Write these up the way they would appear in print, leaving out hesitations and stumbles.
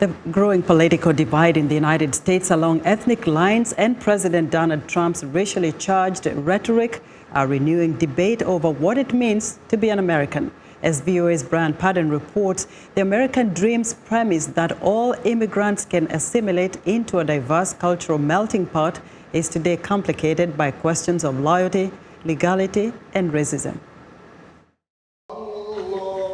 The growing political divide in the United States along ethnic lines and President Donald Trump's racially charged rhetoric are renewing debate over what it means to be an American. As VOA's Padden reports, the American dream's premise that all immigrants can assimilate into a diverse cultural melting pot is today complicated by questions of loyalty, legality, and racism.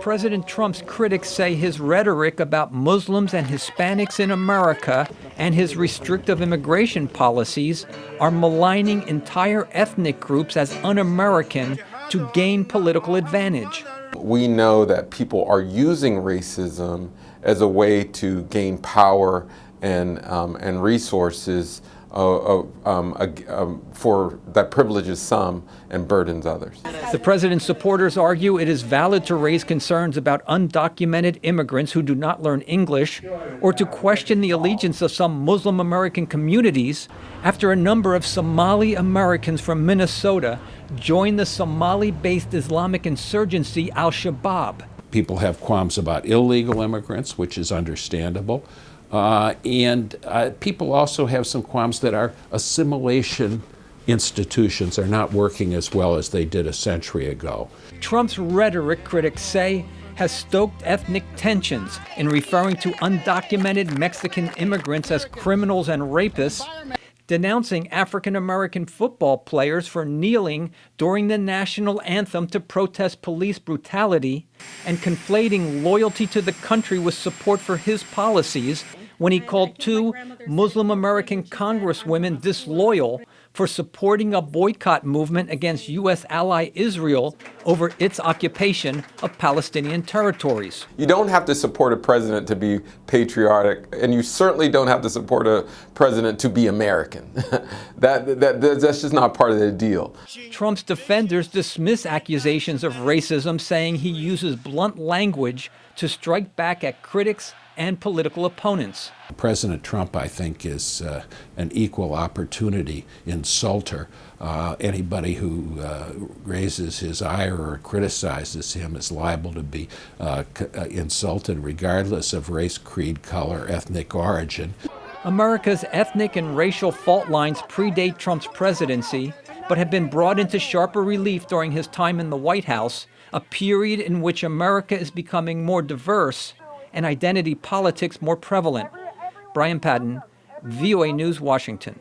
President Trump's critics say his rhetoric about Muslims and Hispanics in America and his restrictive immigration policies are maligning entire ethnic groups as un-American to gain political advantage. We know that people are using racism as a way to gain power and resources for that privileges some and burdens others. The president's supporters argue it is valid to raise concerns about undocumented immigrants who do not learn English or to question the allegiance of some Muslim American communities after a number of Somali Americans from Minnesota joined the Somali-based Islamic insurgency Al-Shabaab. People have qualms about illegal immigrants, which is understandable. And people also have some qualms that our assimilation institutions are not working as well as they did a century ago. Trump's rhetoric, critics say, has stoked ethnic tensions in referring to undocumented Mexican immigrants as criminals and rapists, denouncing African-American football players for kneeling during the national anthem to protest police brutality, and conflating loyalty to the country with support for his policies when he called two Muslim American congresswomen disloyal for supporting a boycott movement against U.S. ally Israel over its occupation of Palestinian territories. You don't have to support a president to be patriotic, and you certainly don't have to support a president to be American. That's just not part of the deal. Trump's defenders dismiss accusations of racism, saying he uses blunt language to strike back at critics and political opponents. President Trump, I think, is an equal opportunity insulter. Anybody who raises his ire or criticizes him is liable to be insulted regardless of race, creed, color, ethnic origin. America's ethnic and racial fault lines predate Trump's presidency, but have been brought into sharper relief during his time in the White House, a period in which America is becoming more diverse and identity politics more prevalent. Padden, VOA News, Washington.